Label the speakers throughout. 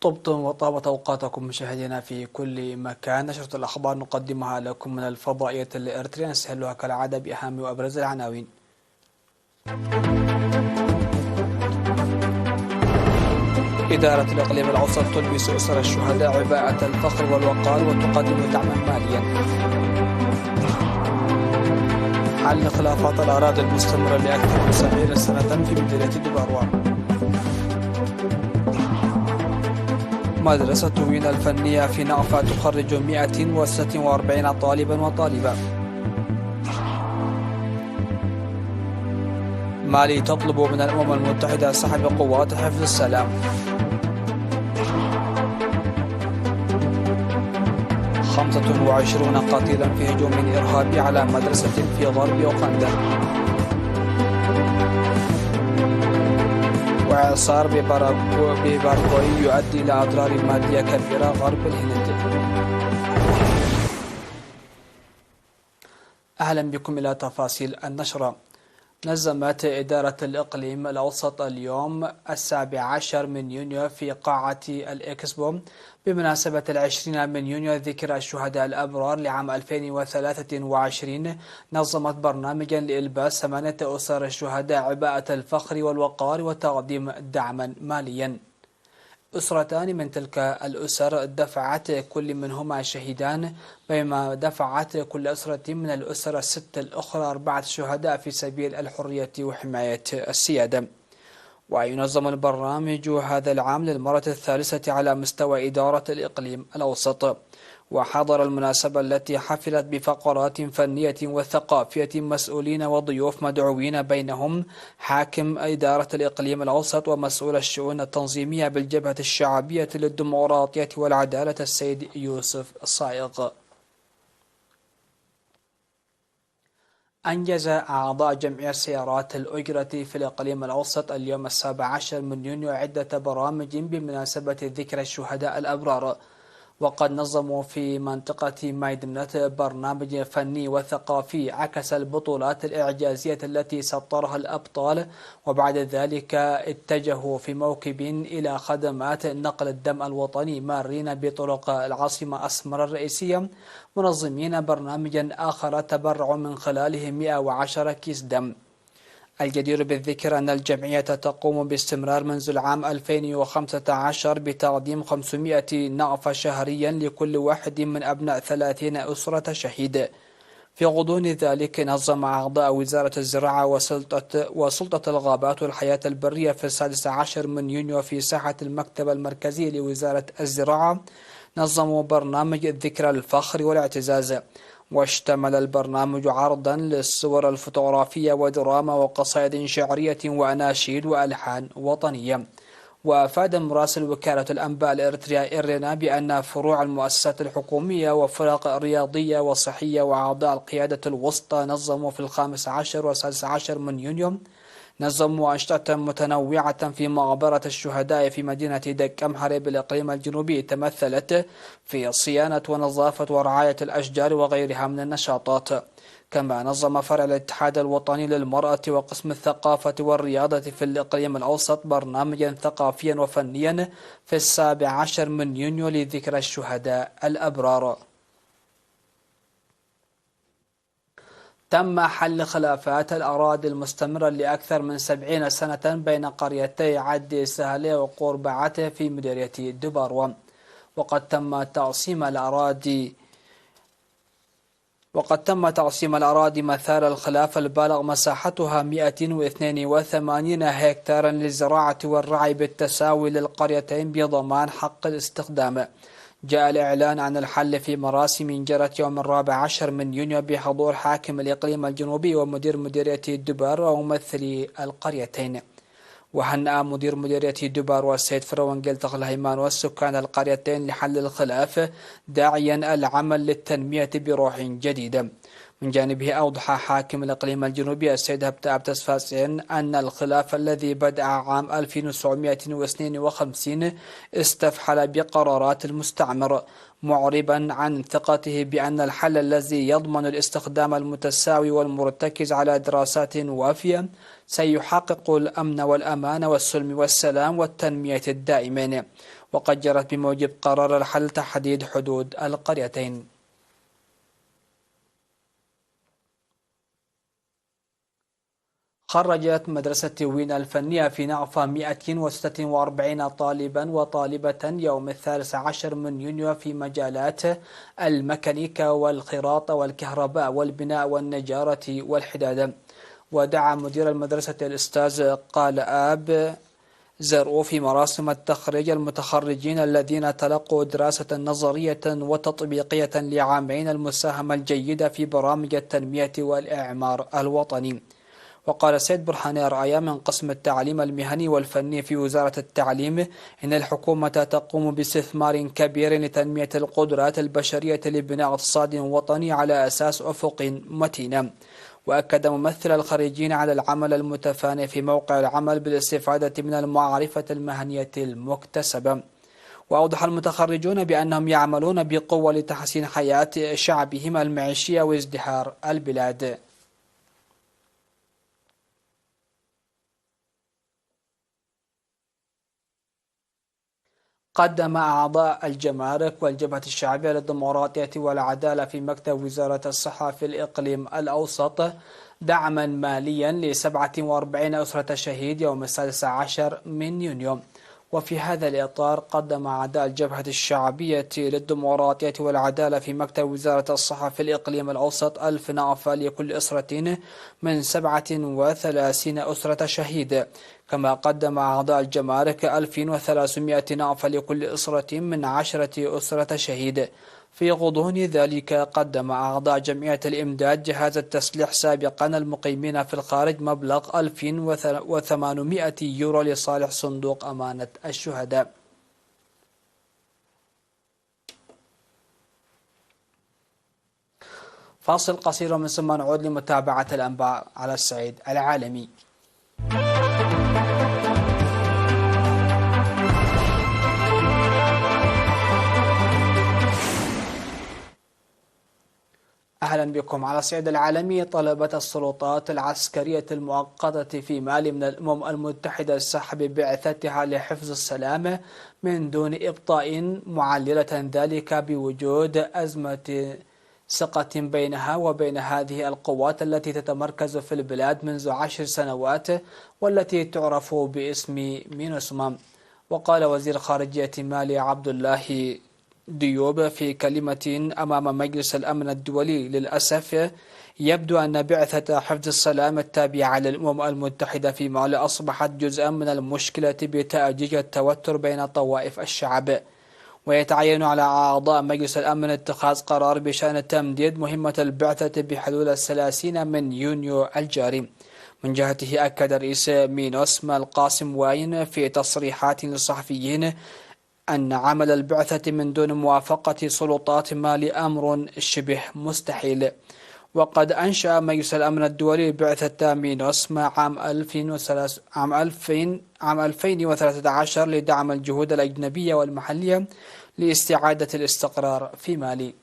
Speaker 1: طبتم وطابت أوقاتكم مشاهدينا في كل مكان. نشرة الأخبار نقدمها لكم من الفضائية الإريترية، نسهلها كالعادة بأهم وأبرز العناوين. إدارة الإقليم الأوسط تلبس أسر الشهداء عباءة الفخر والوقار وتقدم دعما ماليا. حل خلافات الأراضي المستمرة لأكثر من 70 سنة في مدينة دباروة. مدرسة وينا الفنية في نعفة تخرج 146 طالبا وطالبة. مالي تطلب من الأمم المتحدة سحب قوات حفظ السلام. 25 قتيلا في هجوم إرهابي على مدرسة في غرب أوغندا. وإعصار بباراغواي يؤدي إلى أضرار مادية كبيرة غرب الهند. أهلا بكم إلى تفاصيل النشرة. نظمت إدارة الإقليم الأوسط اليوم 17 من يونيو في قاعة الإكسبو بمناسبة 20 من يونيو ذكرى الشهداء الأبرار لعام 2023. نظمت برنامجا لإلباس 8 أسر الشهداء عباءة الفخر والوقار وتقديم دعما ماليا. أسرتان من تلك الأسر دفعت كل منهما شهيدان، بينما دفعت كل أسرة من الأسر الست الأخرى 4 شهداء في سبيل الحرية وحماية السيادة. وينظم البرنامج هذا العام للمرة الثالثة على مستوى إدارة الإقليم الأوسط. وحضر المناسبة التي حفلت بفقرات فنية وثقافية مسؤولين وضيوف مدعوين، بينهم حاكم إدارة الإقليم الأوسط ومسؤول الشؤون التنظيمية بالجبهة الشعبية للديمقراطية والعدالة السيد يوسف الصائغ. أنجز أعضاء جمعية سيارات الأجرة في الإقليم الأوسط اليوم 17 من يونيو عدة برامج بمناسبة ذكرى الشهداء الأبرار، وقد نظموا في منطقة ميدمنت برنامج فني وثقافي عكس البطولات الإعجازية التي سطرها الأبطال، وبعد ذلك اتجهوا في موكب إلى خدمات نقل الدم الوطني مارين بطرق العاصمة أسمر الرئيسية، منظمين برنامجا آخر تبرعوا من خلاله 110 كيس دم. الجدير بالذكر أن الجمعية تقوم باستمرار منذ العام 2015 بتقديم 500 نعفة شهريا لكل واحد من أبناء 30 أسرة شهيد. في غضون ذلك نظم أعضاء وزارة الزراعة وسلطة الغابات والحياة البرية في 16 من يونيو في ساحة المكتب المركزي لوزارة الزراعة نظموا برنامج ذكرى الفخر والاعتزاز، واشتمل البرنامج عرضا للصور الفوتوغرافية ودراما وقصائد شعرية وأناشيد وألحان وطنية. وأفاد مراسل وكالة الأنباء الإريترية إيرنا بأن فروع المؤسسات الحكومية وفرق رياضية وصحية وأعضاء القيادة الوسطى نظموا في 15 و16 من يونيو نظموا أنشطة متنوعة في مقبرة الشهداء في مدينة دك أمحري بالإقليم الجنوبي، تمثلت في صيانة ونظافة ورعاية الأشجار وغيرها من النشاطات. كما نظم فرع الاتحاد الوطني للمرأة وقسم الثقافة والرياضة في الإقليم الأوسط برنامجا ثقافيا وفنيا في 17 من يونيو لذكرى الشهداء الأبرار. تم حل خلافات الأراضي المستمرة لأكثر من 70 سنة بين قريتي عدي سهلة وقربعته في مديرية دباروة، وقد تم تقسيم الأراضي مثار الخلاف البالغ مساحتها 182 هكتارا للزراعة والرعي بالتساوي للقريتين بضمان حق الاستخدام. جاء الإعلان عن الحل في مراسم جرت يوم 14 من يونيو بحضور حاكم الإقليم الجنوبي ومدير مديرية دبار وممثلي القريتين. وهنأ مدير مديرية دبار والسيد فروانجيل تغلهيمان والسكان القريتين لحل الخلاف، داعيا العمل للتنمية بروح جديدة. من جانبه أوضح حاكم الإقليم الجنوبي السيد هبتاب تسفاسين أن الخلاف الذي بدأ عام 1952 استفحل بقرارات المستعمر، معربا عن ثقته بأن الحل الذي يضمن الاستخدام المتساوي والمرتكز على دراسات وافية سيحقق الأمن والأمان والسلم والسلام والتنمية الدائمين. وقد جرت بموجب قرار الحل تحديد حدود القريتين. خرجت مدرسة وينا الفنية في نعفة 146 طالبا وطالبة يوم 13 من يونيو في مجالات الميكانيكا والخراطة والكهرباء والبناء والنجارة والحدادة. ودعا مدير المدرسة الأستاذ قال آب زرعوا في مراسم التخريج المتخرجين الذين تلقوا دراسة نظرية وتطبيقية لعامين المساهمة الجيدة في برامج التنمية والإعمار الوطني. وقال السيد برهاني رعايا من قسم التعليم المهني والفني في وزارة التعليم إن الحكومة تقوم باستثمار كبير لتنمية القدرات البشرية لبناء اقتصاد وطني على أساس أفق متين. وأكد ممثل الخريجين على العمل المتفاني في موقع العمل بالاستفادة من المعرفة المهنية المكتسبة. وأوضح المتخرجون بأنهم يعملون بقوة لتحسين حياة شعبهم المعيشية وازدهار البلاد. قدم أعضاء الجمارك والجبهة الشعبية للديمقراطية والعدالة في مكتب وزارة الصحة في الإقليم الأوسط دعما ماليا ل47 أسرة شهيد يوم 16 من يونيو. وفي هذا الإطار قدم أعضاء الجبهة الشعبية للديمقراطية والعدالة في مكتب وزارة الصحة في الإقليم الأوسط 1000 نعفة لكل أسرة من 37 أسرة شهيد. كما قدم أعضاء الجمارك 2300 نعفة لكل أسرة من 10 أسرة شهيد. في غضون ذلك قدم أعضاء جمعية الإمداد جهاز التسليح سابقا المقيمين في الخارج مبلغ 2800 يورو لصالح صندوق أمانة الشهداء. فاصل قصير ومن ثم نعود لمتابعة الأنباء على الصعيد العالمي. أهلا بكم. على الصعيد العالمي، طلبت السلطات العسكرية المؤقتة في مالي من الأمم المتحدة سحب بعثتها لحفظ السلام من دون إبطاء، معللة ذلك بوجود أزمة ثقة بينها وبين هذه القوات التي تتمركز في البلاد منذ 10 سنوات والتي تعرف باسم مينوسما. وقال وزير خارجية مالي عبد الله ديوب في كلمة أمام مجلس الأمن الدولي: للأسف يبدو أن بعثة حفظ السلام التابعة للأمم المتحدة في مالي أصبحت جزءا من المشكلة بتأجيج التوتر بين طوائف الشعب، ويتعين على أعضاء مجلس الأمن اتخاذ قرار بشأن تمديد مهمة البعثة بحلول 30 من يونيو الجاري. من جهته أكد رئيس مينوسما القاسم واين في تصريحات للصحفيين أن عمل البعثة من دون موافقة سلطات مالي أمر شبه مستحيل. وقد أنشأ مجلس الأمن الدولي بعثة مينوسما عام 2013 لدعم الجهود الأجنبية والمحلية لاستعادة الاستقرار في مالي.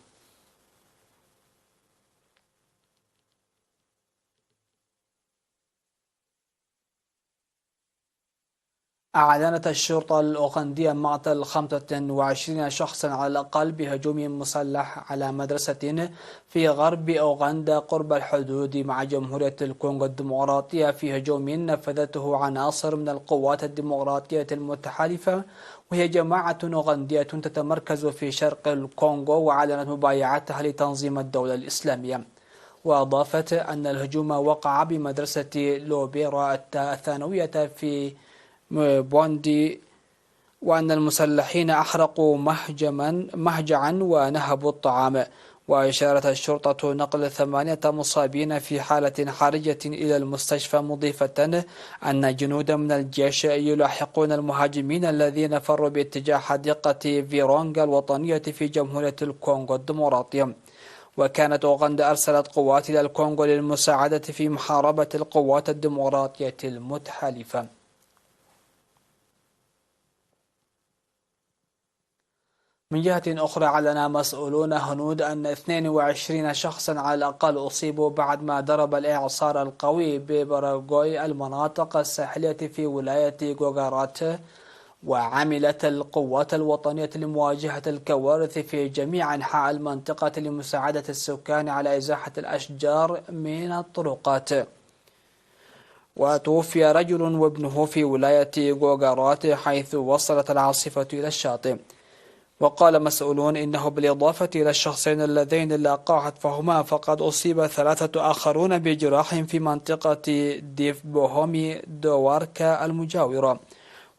Speaker 1: أعلنت الشرطة الأوغندية مقتل 25 شخصا على الأقل بهجوم مسلح على مدرسة في غرب أوغندا قرب الحدود مع جمهورية الكونغو الديمقراطية، في هجوم نفذته عناصر من القوات الديمقراطية المتحالفة، وهي جماعة أوغندية تتمركز في شرق الكونغو، وأعلنت مبايعتها لتنظيم الدولة الإسلامية. وأضافت أن الهجوم وقع بمدرسة لوبيرا الثانوية في بوندي، وأن المسلحين أحرقوا مهجعا ونهبوا الطعام. وأشارت الشرطة نقل 8 مصابين في حالة حرجة إلى المستشفى، مضيفة أن جنودا من الجيش يلاحقون المهاجمين الذين فروا باتجاه حديقة فيرونغا الوطنية في جمهورية الكونغو الديمقراطية. وكانت أوغندا أرسلت قوات إلى الكونغو للمساعدة في محاربة القوات الديمقراطية المتحالفة. من جهة أخرى، أعلن مسؤولون هنود أن 22 شخصا على الأقل أصيبوا بعد ما ضرب الإعصار القوي بباراغواي المناطق الساحلية في ولاية غوغارات. وعملت القوات الوطنية لمواجهة الكوارث في جميع أنحاء المنطقة لمساعدة السكان على إزاحة الأشجار من الطرقات. وتوفي رجل وابنه في ولاية غوغارات حيث وصلت العاصفة إلى الشاطئ. وقال مسؤولون إنه بالإضافة إلى الشخصين اللذين لاقوا حتفهما فقد أصيب 3 آخرون بجراح في منطقة ديف بوهومي دواركا المجاورة.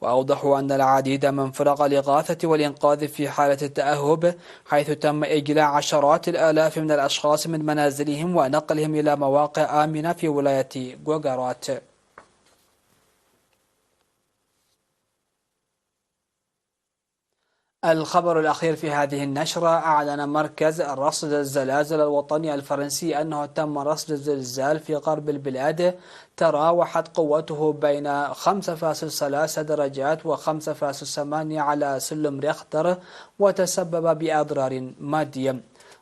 Speaker 1: وأوضحوا أن العديد من فرق الإغاثة والإنقاذ في حالة التأهب، حيث تم إجلاء عشرات الآلاف من الأشخاص من منازلهم ونقلهم إلى مواقع آمنة في ولاية غوغارات. الخبر الأخير في هذه النشرة: أعلن مركز رصد الزلازل الوطني الفرنسي أنه تم رصد زلزال في غرب البلاد تراوحت قوته بين 5.3 درجات و5.8 على سلم ريختر، وتسبب بأضرار مادية.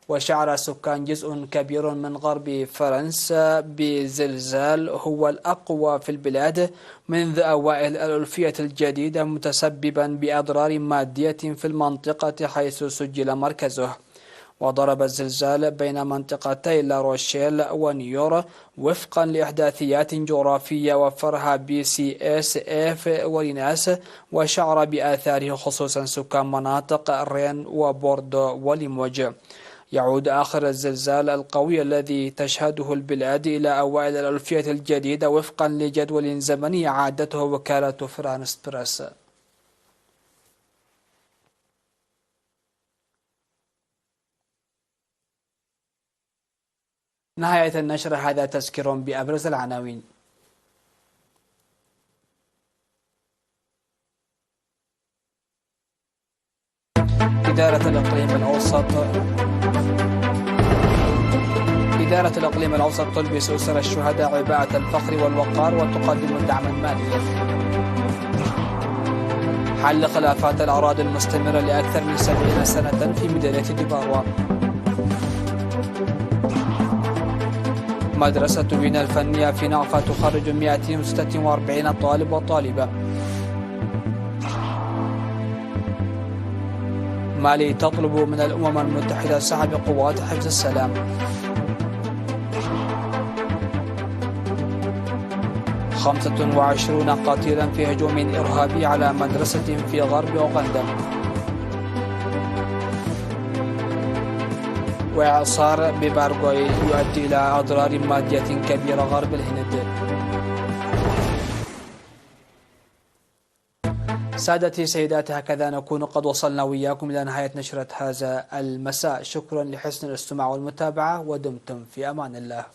Speaker 1: وشعر سكان جزء كبير من غرب فرنسا بزلزال هو الأقوى في البلاد منذ أوائل الألفية الجديدة، متسببا بأضرار مادية في المنطقة حيث سجل مركزه. وضرب الزلزال بين منطقتي لاروشيل ونيور وفقا لإحداثيات جغرافية وفرها BCSF وليناس، وشعر بآثاره خصوصا سكان مناطق رين وبوردو وليموج. يعود آخر الزلزال القوي الذي تشهده البلاد إلى أوائل الألفية الجديدة وفقا لجدول زمني أعدته وكالة فرانس بريس. نهاية النشر، هذا تذكير بأبرز العناوين. إدارة الإقليم الأوسط تلبس أسر الشهداء عباءة الفخر والوقار وتقدم دعما ماليا. حل خلافات الأراضي المستمرة لأكثر من 70 سنة في مدينة دباروا. مدرسة وينا الفنية في نعفة تخرج 246 طالب وطالبة. مالي تطلب من الأمم المتحدة سحب قوات حفظ السلام. 25 قتيلا في هجوم إرهابي على مدرسة في غرب أوغندا. وإعصار بباراغواي يؤدي إلى أضرار مادية كبيرة غرب الهند. سادتي سيداتي، هكذا نكون قد وصلنا وإياكم إلى نهاية نشرة هذا المساء. شكرا لحسن الاستماع والمتابعة، ودمتم في أمان الله.